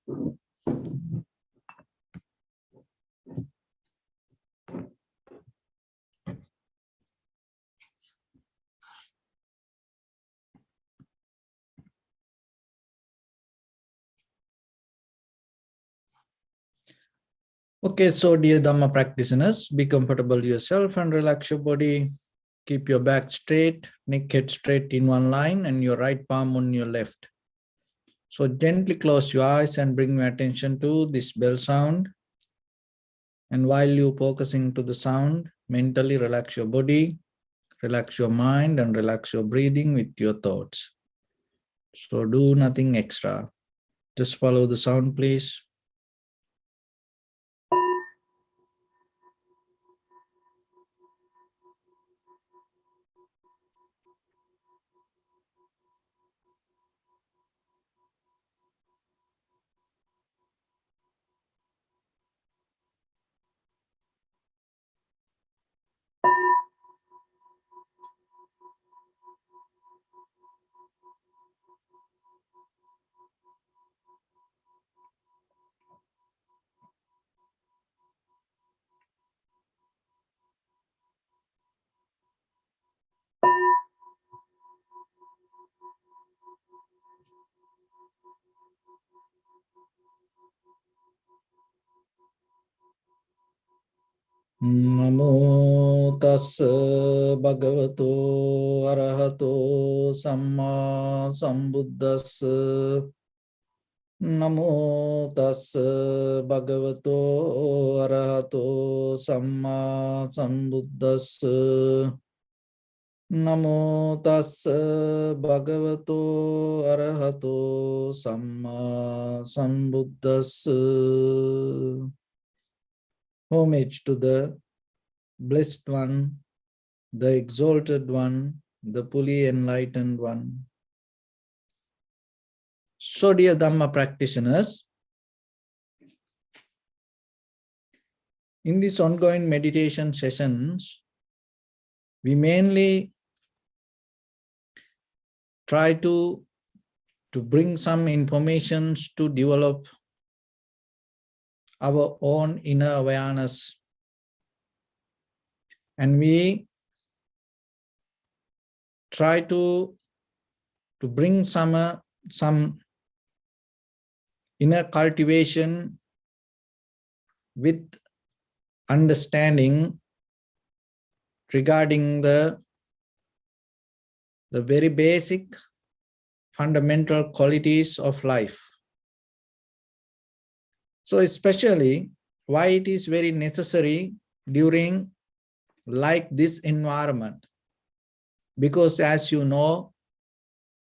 Okay, so dear Dhamma practitioners, be comfortable yourself and relax your body. Keep your back straight, neck head straight in one line, and your right palm on your left. So gently close your eyes and bring your attention to this bell sound. And while you're focusing to the sound, mentally relax your body, relax your mind, and relax your breathing with your thoughts. So do nothing extra. Just follow the sound, please. Namo tassa bhagavato arahato samma sambuddhassa. Namo tassa bhagavato arahato samma sambuddhassa. Namo tassa bhagavato arahato samma sambuddhassa. Homage to the Blessed One, the Exalted One, the fully enlightened One. So, dear Dhamma practitioners, in these ongoing meditation sessions, we mainly try to bring some information to develop our own inner awareness. And we try to bring some inner cultivation with understanding regarding the very basic fundamental qualities of life. So especially why it is very necessary during like this environment. Because as you know,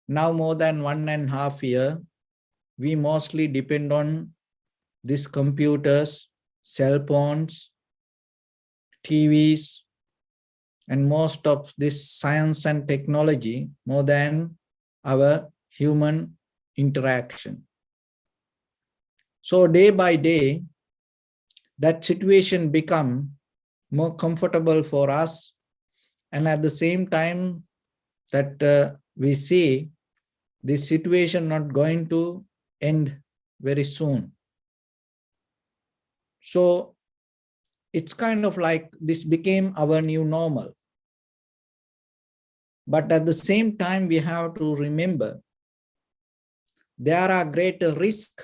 now more than 1.5 years, we mostly depend on these computers, cell phones, TVs, and most of this science and technology more than our human interaction. So day by day, that situation become more comfortable for us, and at the same time that we see this situation not going to end very soon. So it's kind of like this became our new normal. But at the same time, we have to remember there are greater risks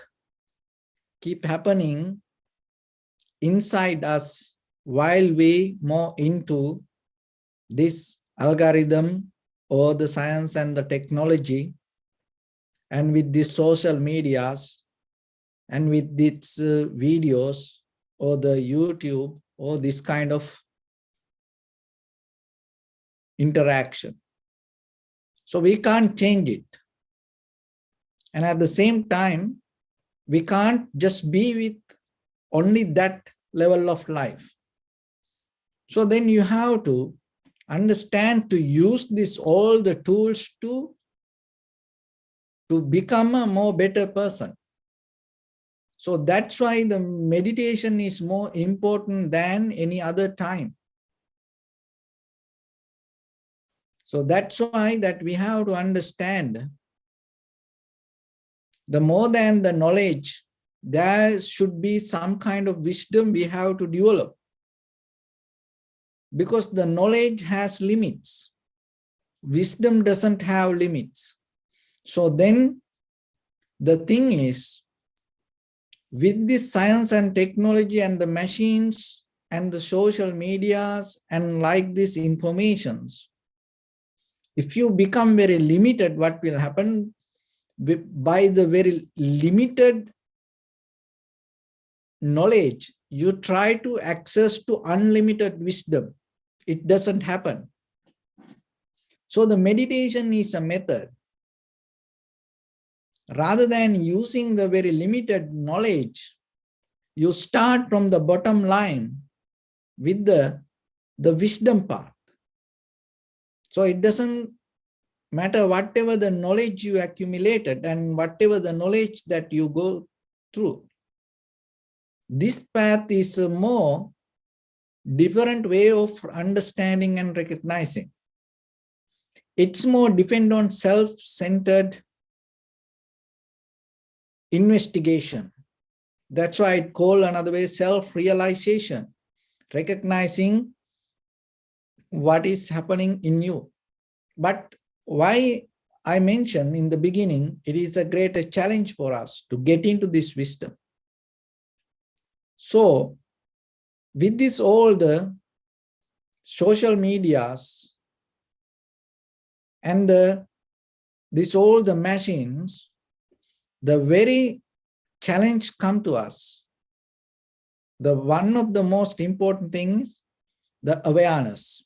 keep happening inside us while we more into this algorithm or the science and the technology, and with these social medias and with these videos or the YouTube or this kind of interaction. So we can't change it. And at the same time, we can't just be with only that level of life. So then you have to understand to use all the tools to become a more better person. So that's why the meditation is more important than any other time. So that's why that we have to understand the more than the knowledge there should be some kind of wisdom we have to develop, because the knowledge has limits. Wisdom doesn't have limits. So then the thing is, with this science and technology and the machines and the social medias and like these informations, if you become very limited, what will happen? By the very limited knowledge, you try to access to unlimited wisdom. It doesn't happen. So the meditation is a method. Rather than using the very limited knowledge, you start from the bottom line with the wisdom path. So it doesn't matter whatever the knowledge you accumulated and whatever the knowledge that you go through. This path is a more different way of understanding and recognizing. It's more depend on self-centered investigation. That's why it's called another way self-realization, recognizing what is happening in you. But why I mentioned in the beginning, it is a greater challenge for us to get into this wisdom. So with this all the social medias and this all the machines, the very challenge come to us. The one of the most important things, the awareness.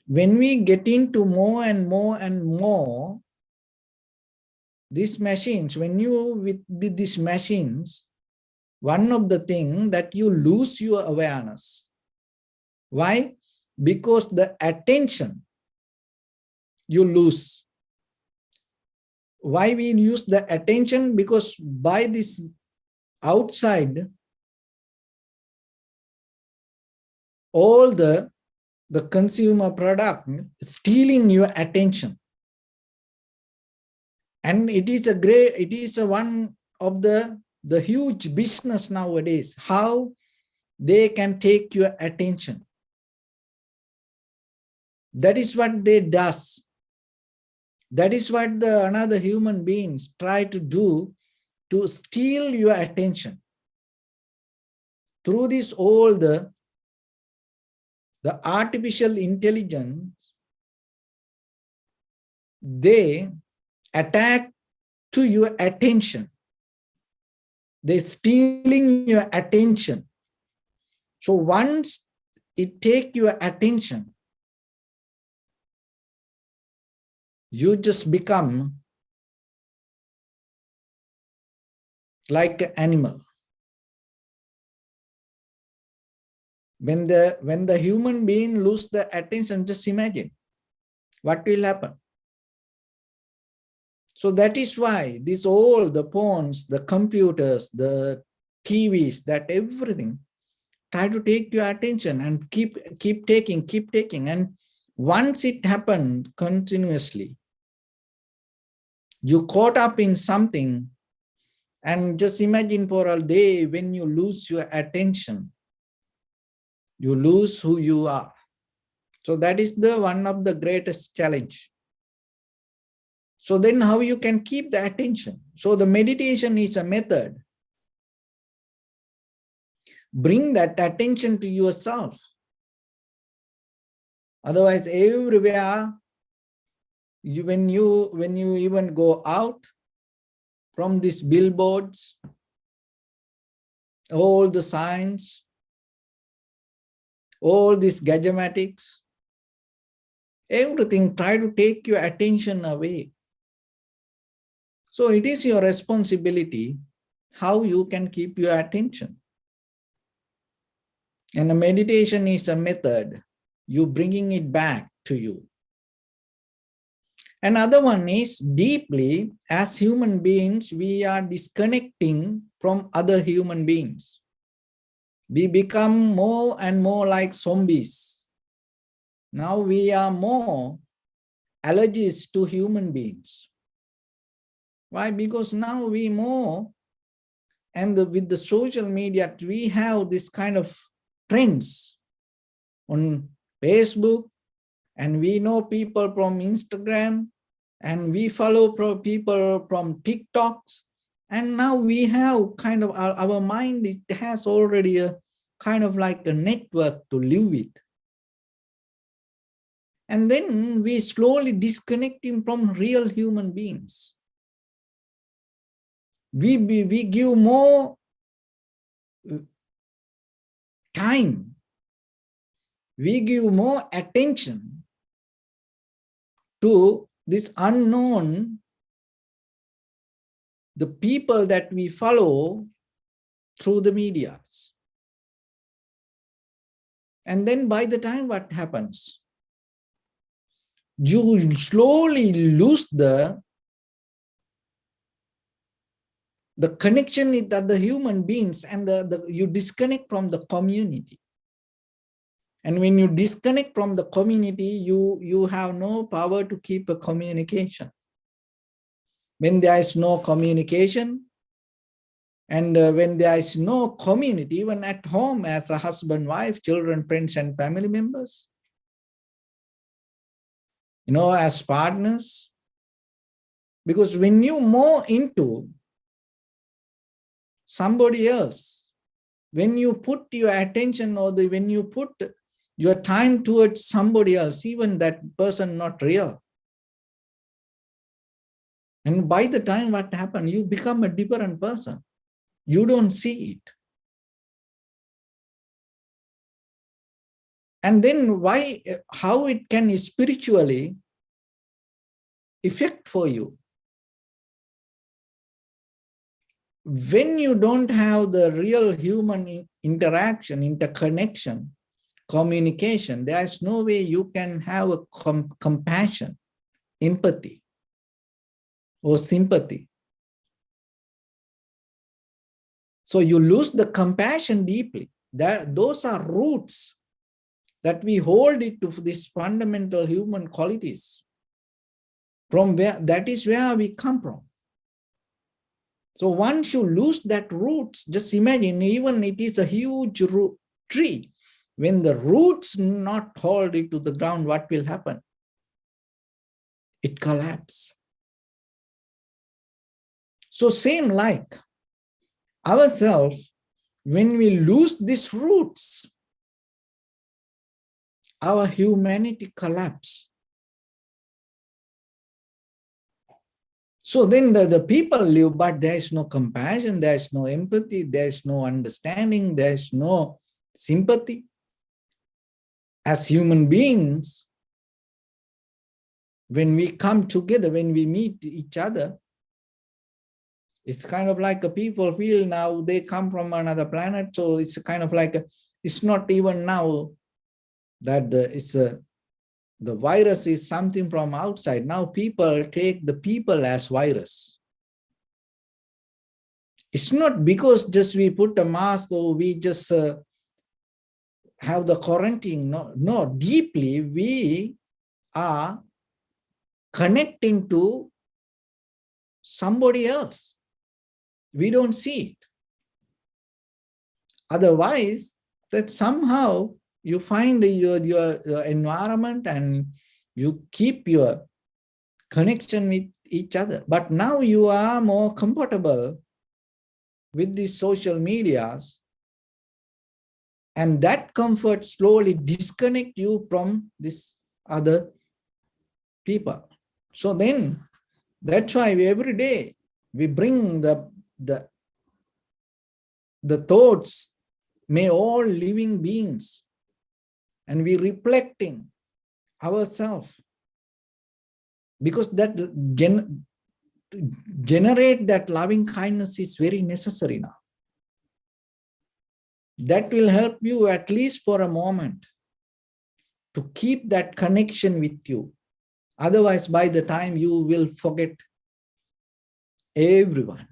When we get into more and more and more these machines, when you with these machines, one of the things that you lose your awareness. Why? Because the attention you lose. Why we use the attention? Because by this outside, all the consumer product stealing your attention. And it is a one of the huge business nowadays, how they can take your attention. That is what they does. That is what the another human beings try to do, to steal your attention. Through this all the artificial intelligence, they attack to your attention. They're stealing your attention. So once it take your attention, you just become like an animal. When the human being lose the attention, just imagine what will happen. So that is why this all the phones, the computers, the TVs, that everything try to take your attention and keep taking. And once it happened continuously, you caught up in something, and just imagine for a day when you lose your attention, you lose who you are. So that is the one of the greatest challenge. So then how you can keep the attention? So the meditation is a method. Bring that attention to yourself. Otherwise, everywhere, when you even go out from these billboards, all the signs, all these gadgetics, everything try to take your attention away. So it is your responsibility how you can keep your attention. And a meditation is a method, you bringing it back to you. Another one is deeply, as human beings, we are disconnecting from other human beings. We become more and more like zombies. Now we are more allergies to human beings. Why? Because now we more And with the social media, we have this kind of trends on Facebook, and we know people from Instagram, and we follow people from TikToks. And now we have kind of our mind has already a kind of like a network to live with. And then we slowly disconnecting from real human beings. We give more time, we give more attention to this unknown, the people that we follow through the medias. And then by the time what happens? You slowly lose the connection with other human beings, and you disconnect from the community. And when you disconnect from the community, you have no power to keep a communication. When there is no communication, and when there is no community, even at home as a husband, wife, children, friends, and family members, as partners, because when you more into somebody else, when you put your attention or when you put your time towards somebody else, even that person not real, and by the time what happened, you become a different person. You don't see it. And then how it can spiritually affect for you? When you don't have the real human interaction, interconnection, communication, there is no way you can have a compassion, empathy, or sympathy. So you lose the compassion deeply. Those are roots that we hold it to these fundamental human qualities. From where that is where we come from. So once you lose that roots, just imagine, even it is a huge root tree. When the roots not hold it to the ground, what will happen? It collapses. So same like ourselves, when we lose these roots, our humanity collapses. So then the people live, but there is no compassion, there is no empathy, there is no understanding, there is no sympathy. As human beings, when we come together, when we meet each other, it's kind of like a people feel now they come from another planet. So it's kind of like it's not even now that the virus is something from outside. Now people take the people as virus. It's not because just we put a mask or we just have the quarantine. No, deeply we are connecting to somebody else. We don't see it. Otherwise, that somehow you find your environment and you keep your connection with each other. But now you are more comfortable with these social medias, and that comfort slowly disconnect you from this other people. So then that's why every day we bring the thoughts, may all living beings, and we reflecting ourselves, because that generate that loving kindness is very necessary now. That will help you at least for a moment to keep that connection with you. Otherwise, by the time you will forget everyone,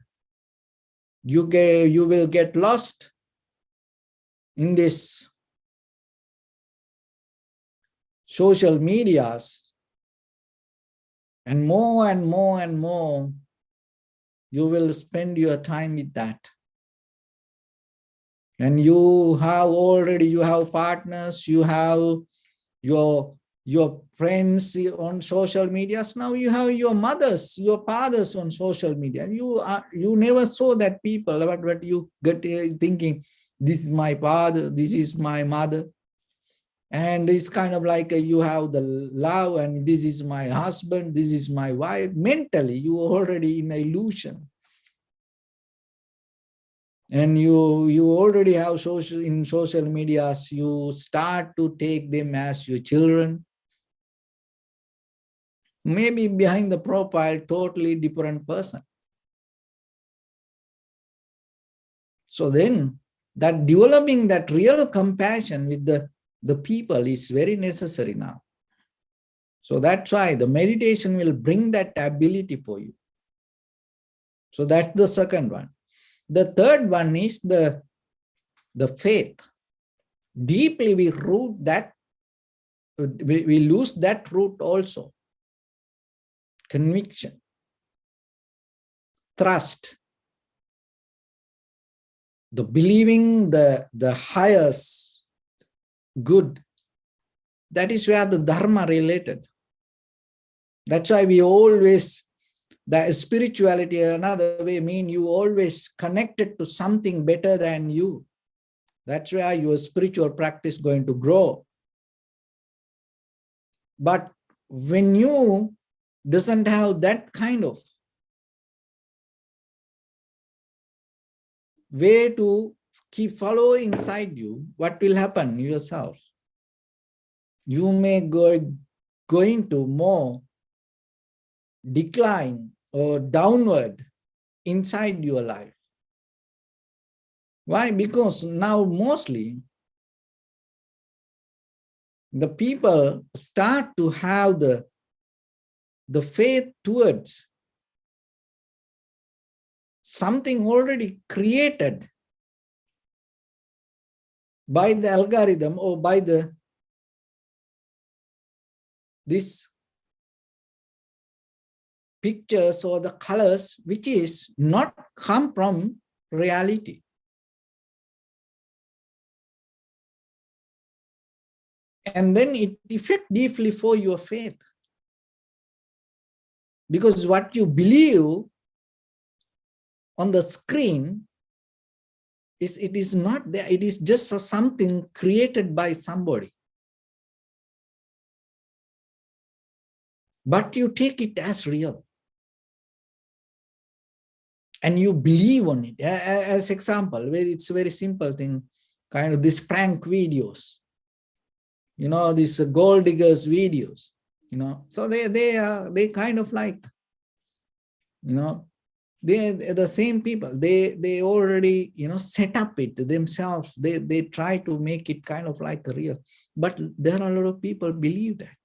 you will get lost in this social medias, and more and more and more you will spend your time with that. And you have partners, you have your friends on social medias. Now you have your mothers, your fathers on social media. You never saw that people, but you get thinking, this is my father, this is my mother. And it's kind of like you have the love, and this is my husband, this is my wife. Mentally, you are already in illusion. And you already have social medias, you start to take them as your children. Maybe behind the profile, totally different person. So then that developing that real compassion with the people is very necessary now. So that's why the meditation will bring that ability for you. So that's the second one. The third one is the faith. Deeply we root that, we lose that root also. Conviction, trust, the believing the highest good. That is where the Dharma related. That's why we always, the spirituality, another way, mean you always connected to something better than you. That's where your spiritual practice going to grow. But when you doesn't have that kind of way to keep following inside you, what will happen yourself? You may go into more decline or downward inside your life. Why? Because now mostly the people start to have the faith towards something already created by the algorithm or by this pictures or the colors, which is not come from reality. And then it affects deeply for your faith. Because what you believe on the screen it is not there, it is just something created by somebody. But you take it as real. And you believe on it. As example, where it's a very simple thing, kind of these prank videos, you know, these gold diggers videos, you know. So they kind of like, you know, they're the same people. They already, you know, set up it themselves. They try to make it kind of like real. But there are a lot of people believe that.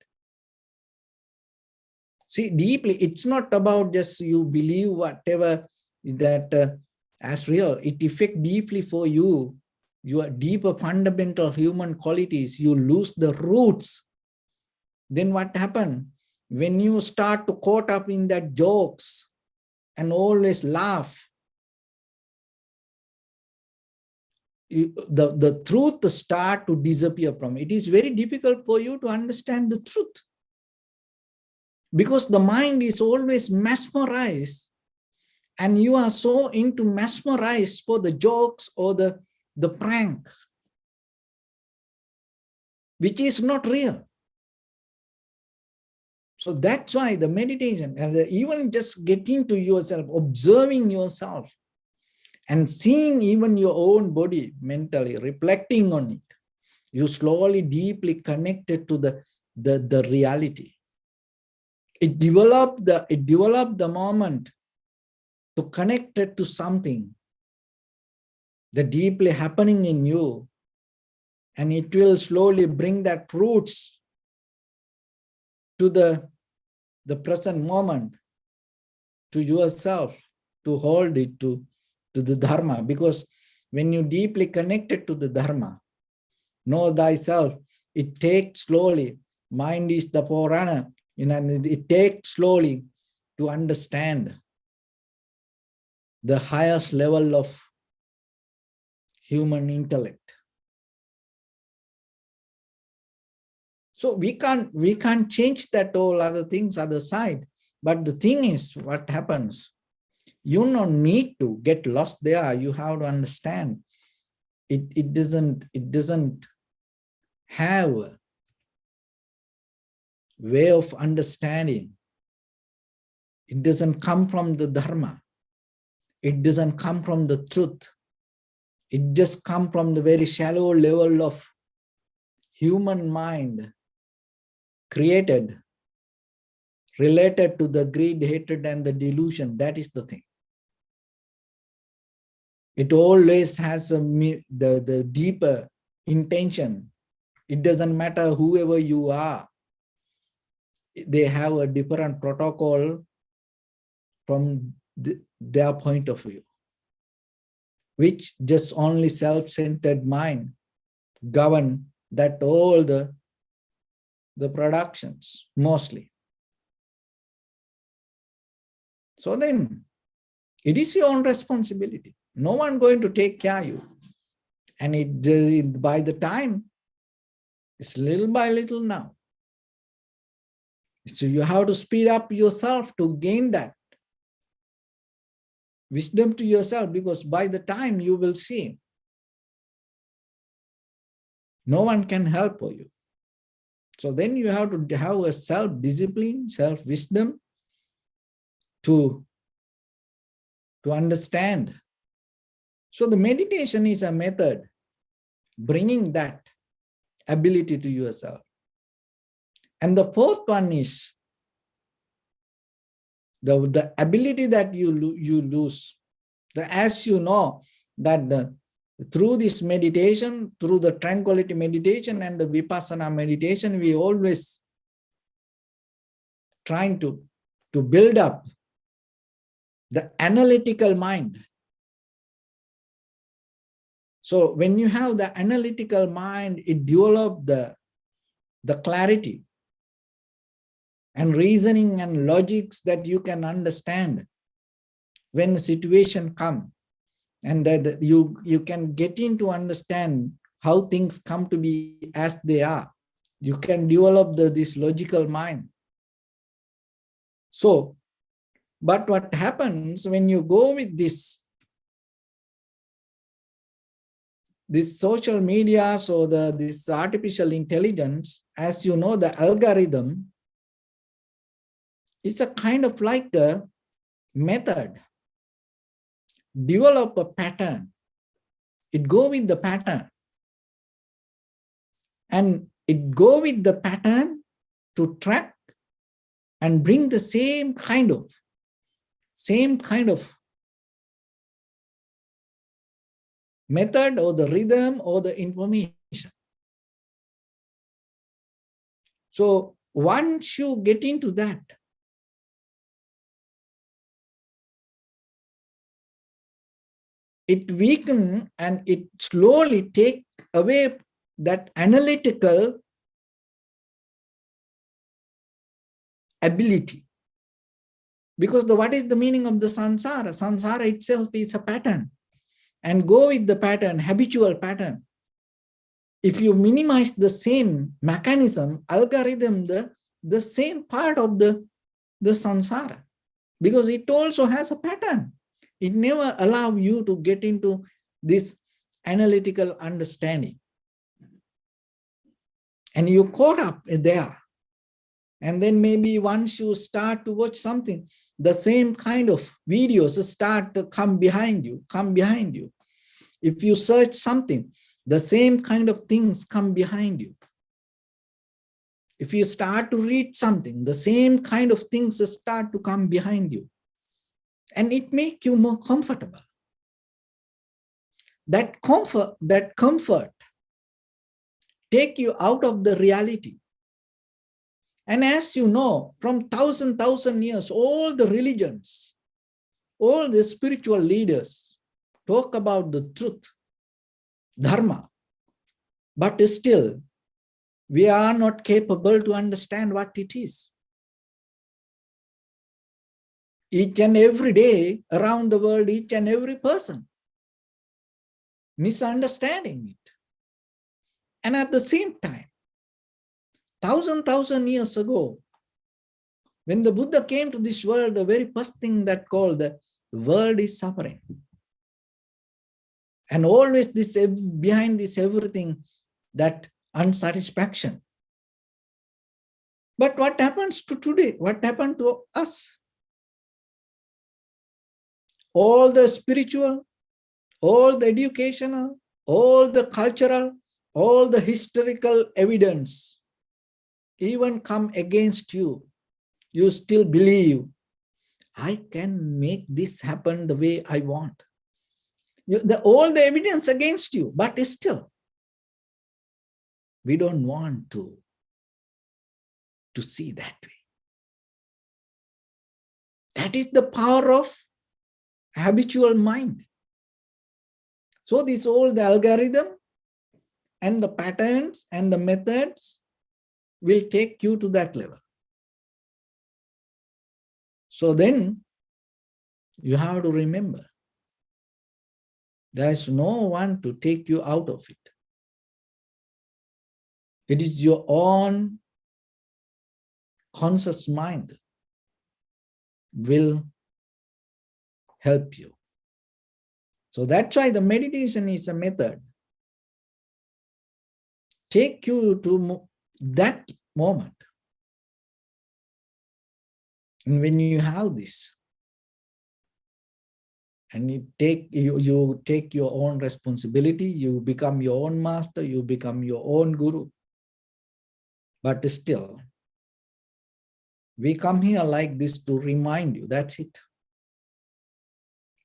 See, deeply, it's not about just you believe whatever that as real. It affects deeply for you, your deeper fundamental human qualities. You lose the roots. Then what happens? When you start to caught up in that jokes and always laugh, the truth start to disappear from it. It is very difficult for you to understand the truth. Because the mind is always mesmerized. And you are so into mesmerized for the jokes or the prank, which is not real. So that's why the meditation, and even just getting to yourself, observing yourself, and seeing even your own body mentally, reflecting on it, you slowly, deeply connected to the reality. It developed the moment to connect it to something that deeply happening in you, and it will slowly bring that roots to the present moment, to yourself, to hold it to the Dharma. Because when you deeply connected to the Dharma, know thyself, it takes slowly, mind is the forerunner, and it takes slowly to understand the highest level of human intellect. So we can't change that all other things, other side. But the thing is, what happens? You don't need to get lost there. You have to understand. It doesn't have a way of understanding. It doesn't come from the Dharma. It doesn't come from the truth. It just comes from the very shallow level of human mind created, related to the greed, hatred, and the delusion. That is the thing. It always has the deeper intention. It doesn't matter whoever you are. They have a different protocol from their point of view, which just only self-centered mind govern that all the productions mostly. So then it is your own responsibility. No one going to take care of you. And it by the time, it's little by little now. So you have to speed up yourself to gain that wisdom to yourself, because by the time you will see, no one can help for you. So then you have to have a self-discipline, self-wisdom to understand. So the meditation is a method bringing that ability to yourself. And the fourth one is the ability that you lose. As you know, that through this meditation, through the tranquility meditation and the vipassana meditation, we always trying to build up the analytical mind. So when you have the analytical mind, it develops the clarity and reasoning and logics that you can understand when a situation comes, and that you can get into understand how things come to be as they are. You can develop this logical mind. So, but what happens when you go with this social media, so this artificial intelligence, as you know, the algorithm is a kind of like a method. Develop a pattern. It go with the pattern. And it go with the pattern to track and bring the same kind of method or the rhythm or the information. So once you get into that, it weakens and it slowly take away that analytical ability. Because what is the meaning of the samsara? Samsara itself is a pattern. And go with the pattern, habitual pattern. If you minimize the same mechanism, algorithm, the same part of the samsara, because it also has a pattern. It never allows you to get into this analytical understanding. And you caught up there. And then maybe once you start to watch something, the same kind of videos start to come behind you. If you search something, the same kind of things come behind you. If you start to read something, the same kind of things start to come behind you. And it makes you more comfortable. That comfort take you out of the reality. And as you know, from thousand years, all the religions, all the spiritual leaders talk about the truth, Dharma. But still, we are not capable to understand what it is. Each and every day around the world, each and every person misunderstanding it. And at the same time, thousand years ago, when the Buddha came to this world, the very first thing that called the world is suffering. And always this behind this everything, that unsatisfaction. But what happens to today? What happened to us? All the spiritual, all the educational, all the cultural, all the historical evidence even come against you. You still believe, I can make this happen the way I want. All the evidence against you, but still, we don't want to see that way. That is the power of habitual mind. So this all the algorithm and the patterns and the methods will take you to that level. So then you have to remember, there is no one to take you out of it. It is your own conscious mind will help you. So that's why the meditation is a method. Take you to that moment. And when you have this, and you take your own responsibility, you become your own master, you become your own guru. But still, we come here like this to remind you, that's it.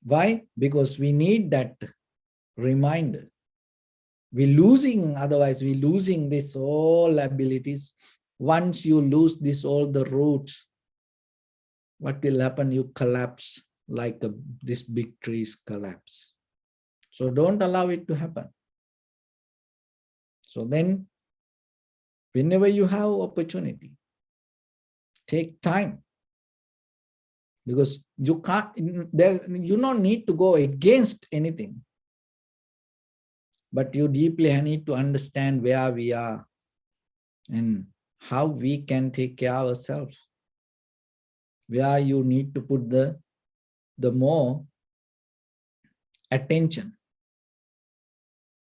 Why? Because we need that reminder. Otherwise we're losing this all abilities. Once you lose this all the roots, what will happen? You collapse like this big trees collapse. So don't allow it to happen. So then, whenever you have opportunity, take time. Because you don't need to go against anything. But you deeply need to understand where we are and how we can take care of ourselves. Where you need to put the more attention.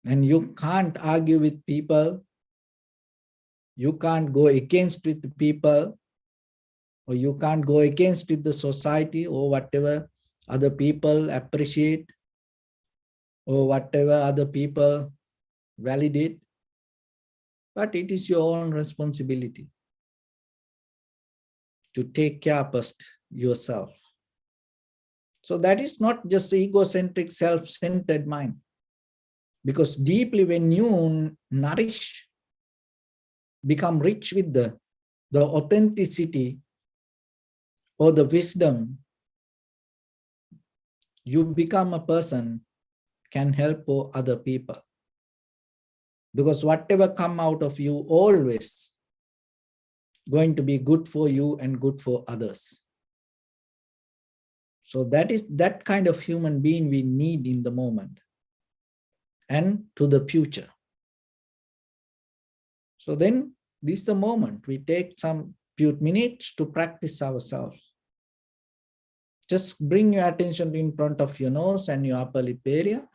And you can't argue with people. You can't go against with the people, or you can't go against with the society or whatever other people appreciate or whatever other people validate. But it is your own responsibility to take care first yourself. So that is not just egocentric, self-centered mind. Because deeply when you nourish, become rich with the authenticity or the wisdom, you become a person can help other people. Because whatever come out of you always going to be good for you and good for others. So that is that kind of human being we need in the moment and to the future. So then this is the moment we take some few minutes to practice ourselves. Just bring your attention in front of your nose and your upper lip area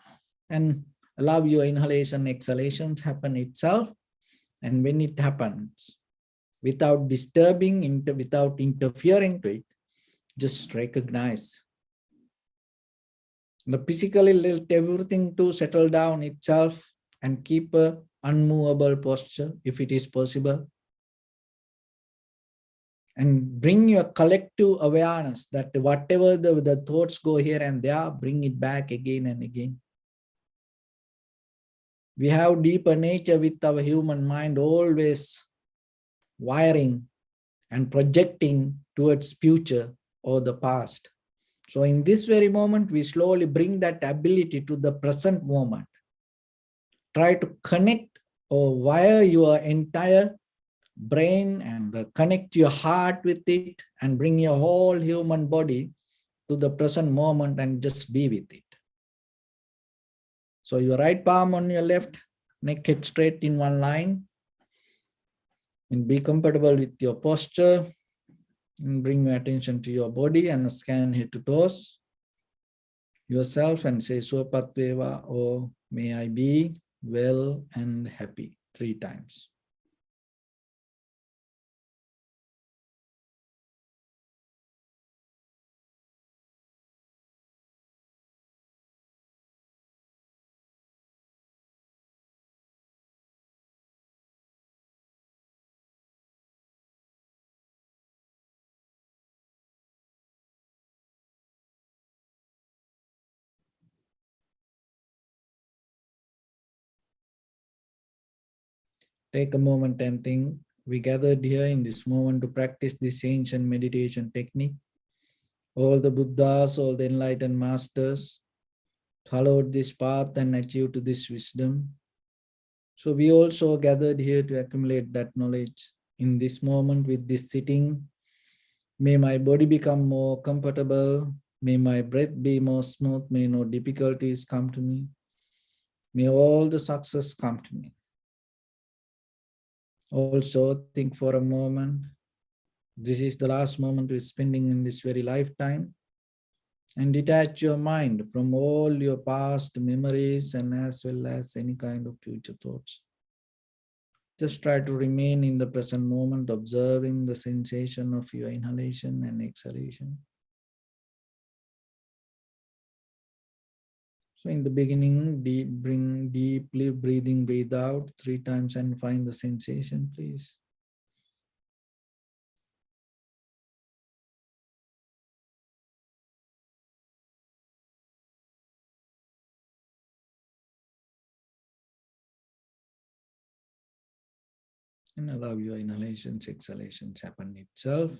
and allow your inhalation, exhalations happen itself. And when it happens, without disturbing, without interfering to it, just recognize. Physically let everything to settle down itself and keep a unmovable posture if it is possible. And bring your collective awareness that whatever the thoughts go here and there, bring it back again and again. We have deeper nature with our human mind always wiring and projecting towards future or the past. So in this very moment, we slowly bring that ability to the present moment. Try to connect or wire your entire brain and connect your heart with it and bring your whole human body to the present moment and just be with it. So your right palm on your left, neck head straight in one line. And be comfortable with your posture. And bring your attention to your body and scan head to toes yourself and say Swapatveva, or may I be well and happy 3 times. Take a moment and think. We gathered here in this moment to practice this ancient meditation technique. All the Buddhas, all the enlightened masters followed this path and achieved this wisdom. So we also gathered here to accumulate that knowledge. In this moment with this sitting, may my body become more comfortable. May my breath be more smooth. May no difficulties come to me. May all the success come to me. Also think for a moment. This is the last moment we're spending in this very lifetime. And detach your mind from all your past memories and as well as any kind of future thoughts. Just try to remain in the present moment, observing the sensation of your inhalation and exhalation. So in the beginning, bring deeply breathing, breathe out 3 times and find the sensation, please. And allow your inhalations, exhalations happen itself.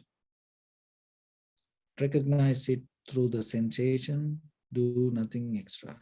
Recognize it through the sensation. Do nothing extra.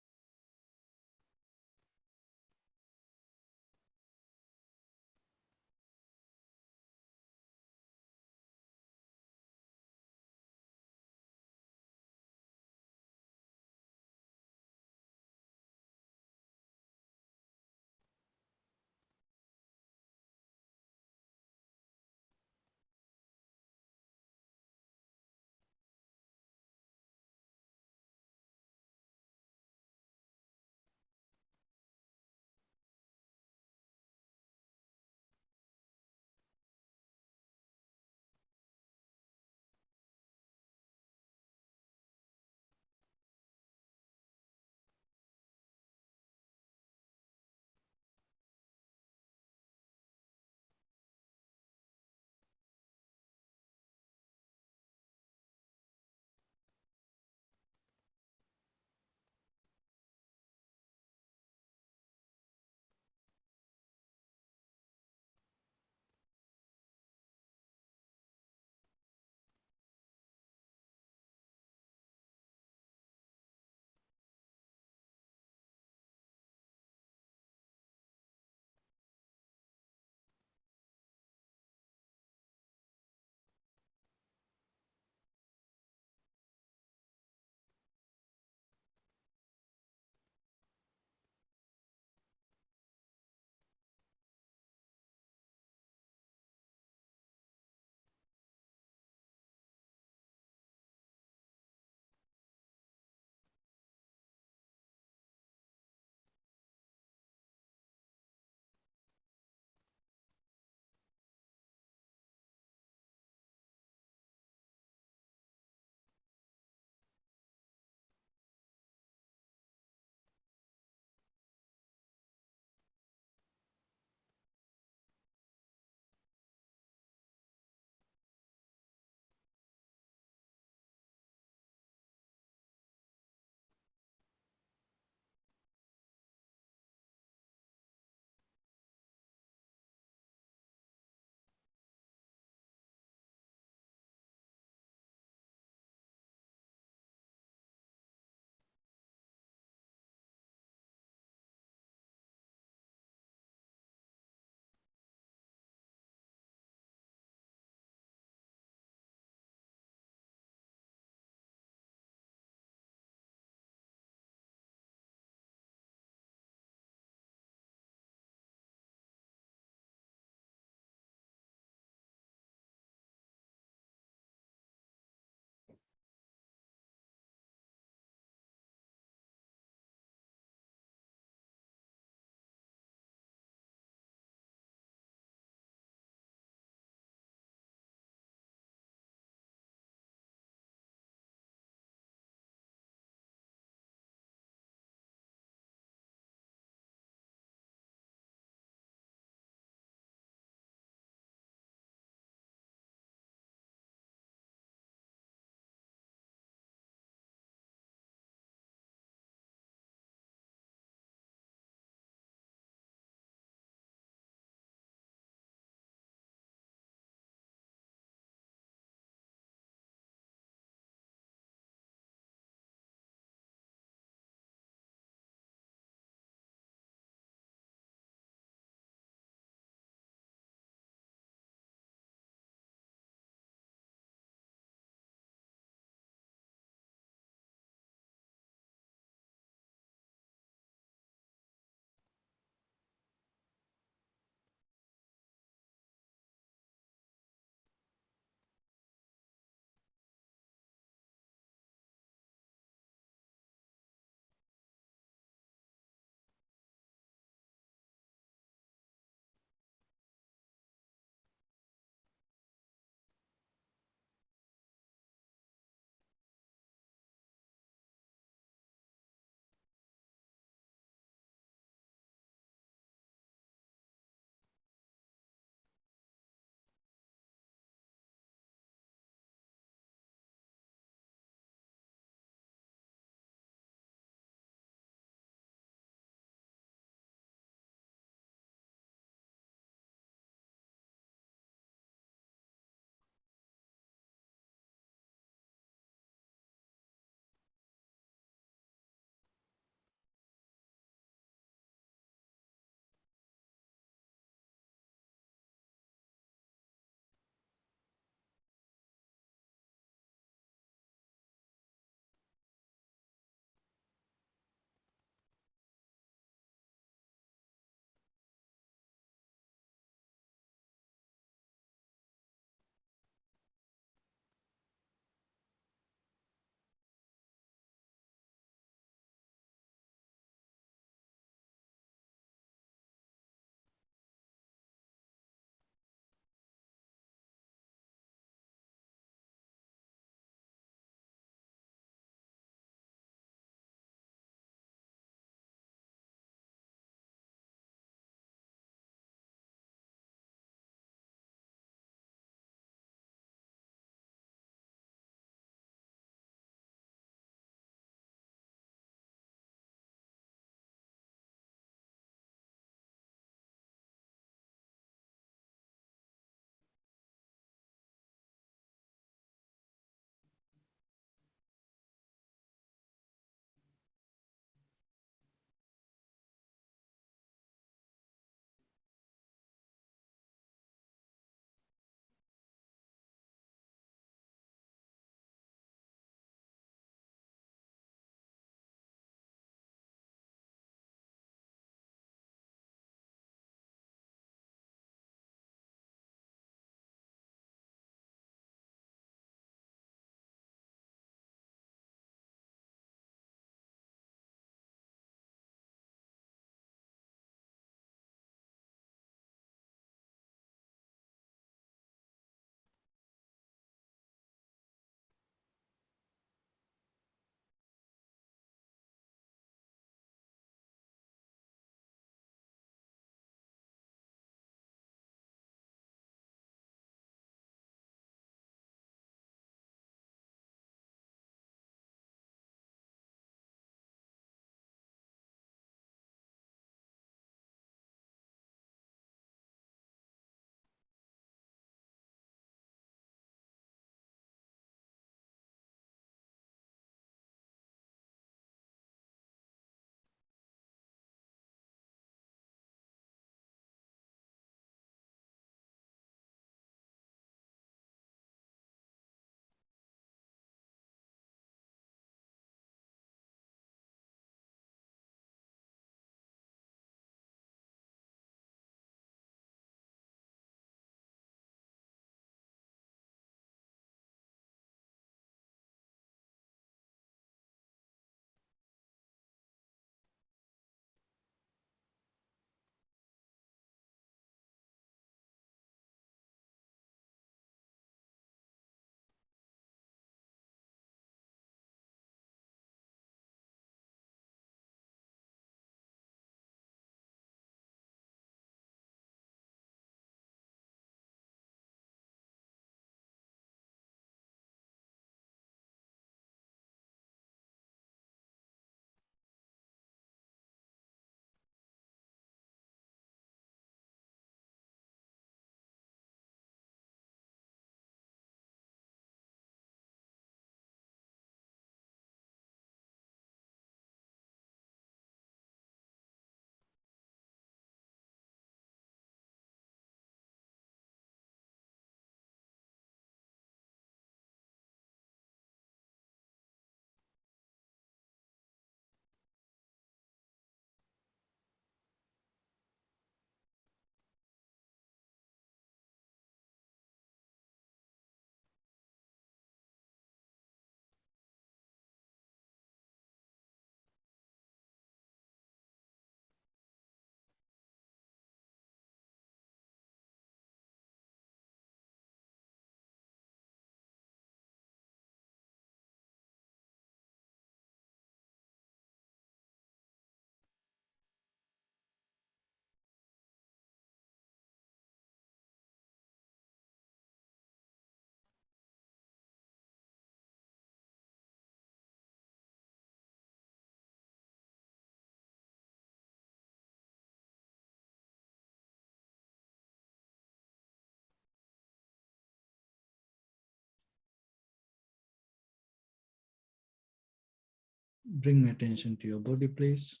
Bring attention to your body, please.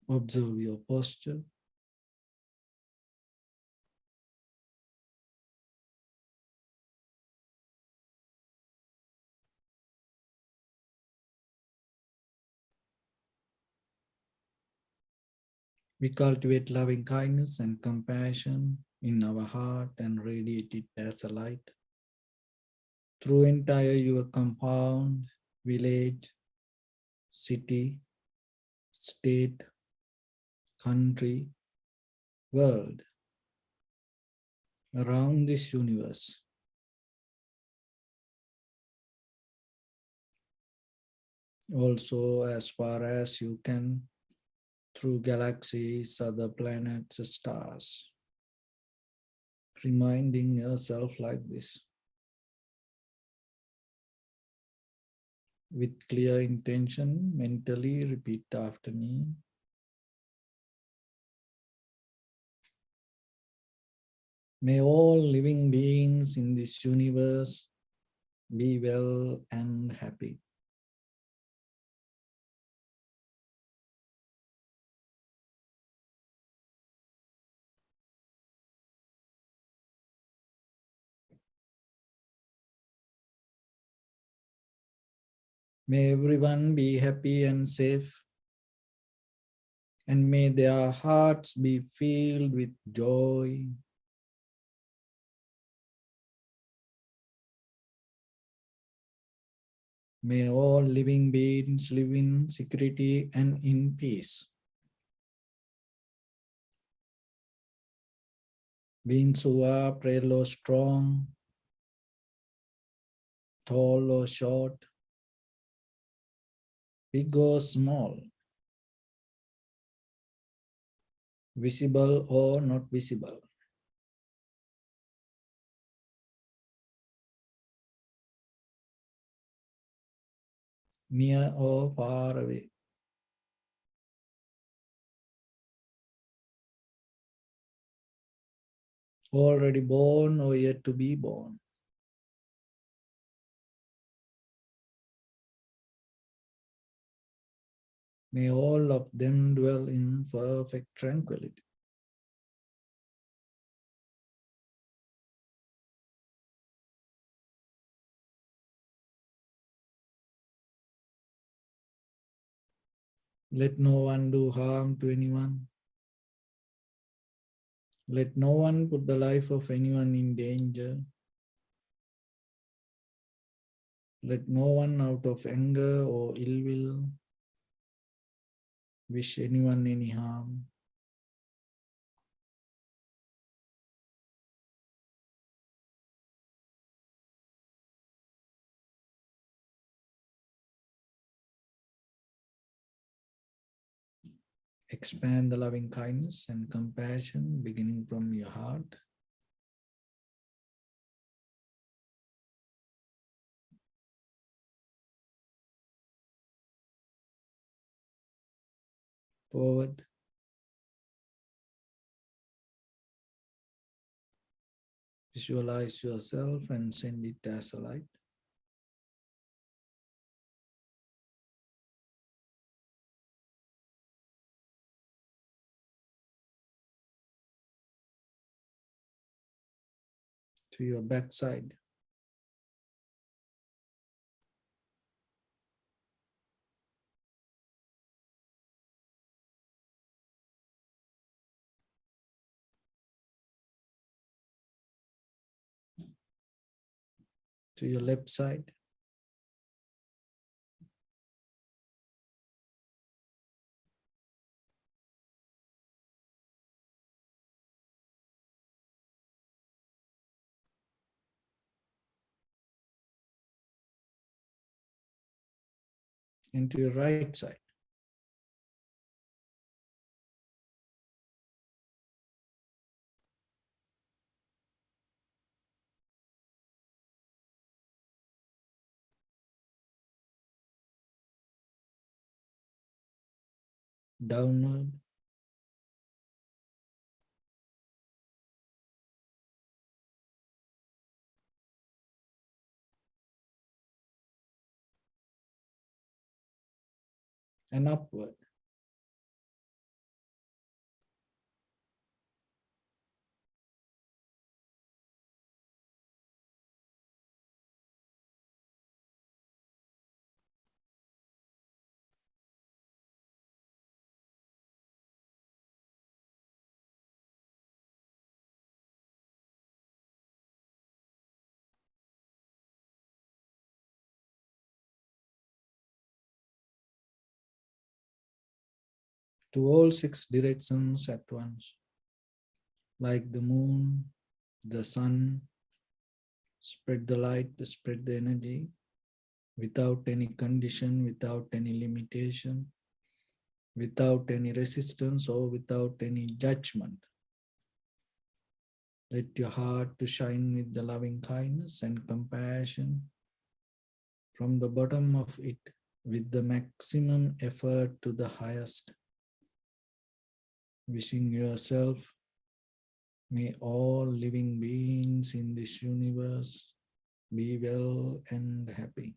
Observe your posture. We cultivate loving kindness and compassion in our heart and radiate it as a light through entire your compound, village, city, state, country, world, around this universe. Also, as far as you can, through galaxies, other planets, stars, reminding yourself like this. With clear intention, mentally repeat after me. May all living beings in this universe be well and happy. May everyone be happy and safe, and may their hearts be filled with joy. May all living beings live in security and in peace. Beings who are frail or strong, tall or short, big or small, visible or not visible, near or far away, already born or yet to be born. May all of them dwell in perfect tranquility. Let no one do harm to anyone. Let no one put the life of anyone in danger. Let no one out of anger or ill will wish anyone any harm. Expand the loving kindness and compassion beginning from your heart. Forward. Visualize yourself and send it as a light. To your backside. To your left side. And to your right side. Downward. and upward. To all 6 directions at once, like the moon, the sun, spread the light, spread the energy without any condition, without any limitation, without any resistance or without any judgment. Let your heart to shine with the loving kindness and compassion from the bottom of it with the maximum effort to the highest. Wishing yourself, may all living beings in this universe be well and happy.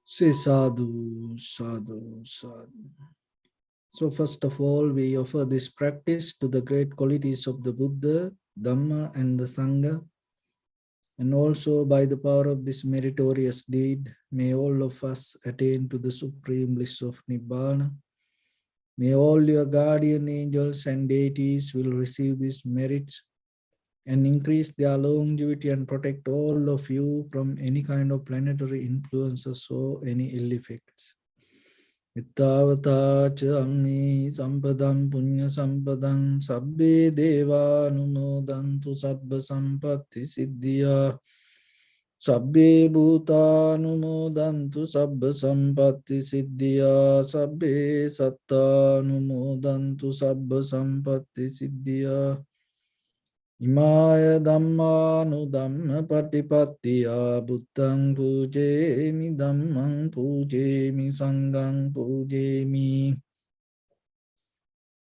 Say sadhu, sadhu, sadhu. So first of all, we offer this practice to the great qualities of the Buddha, Dhamma and the Sangha. And also by the power of this meritorious deed, may all of us attain to the supreme bliss of Nibbana. May all your guardian angels and deities will receive these merits and increase their longevity and protect all of you from any kind of planetary influences or any ill effects. Ittavata cha ammi sampadam punya sampadam sabbe deva anumodantu sabba sampatti siddhya sabbe bhuta anumodantu sabba sampatti siddhya sabbe satta anumodantu sabba sampatti siddhya Imaya dhammanu dhamma patipattiya buddhang pujemi dhammang pujemi sanghang pujemi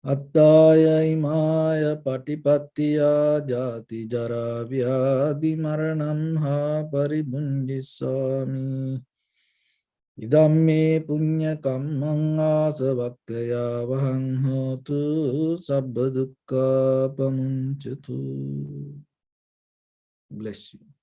attaya imaya patipattiya jati jara vyadhi maranam ha paribunjisami Idamme punya kammang asavakkaya vahang hotu sabba dukkha pamuncatu. Bless you.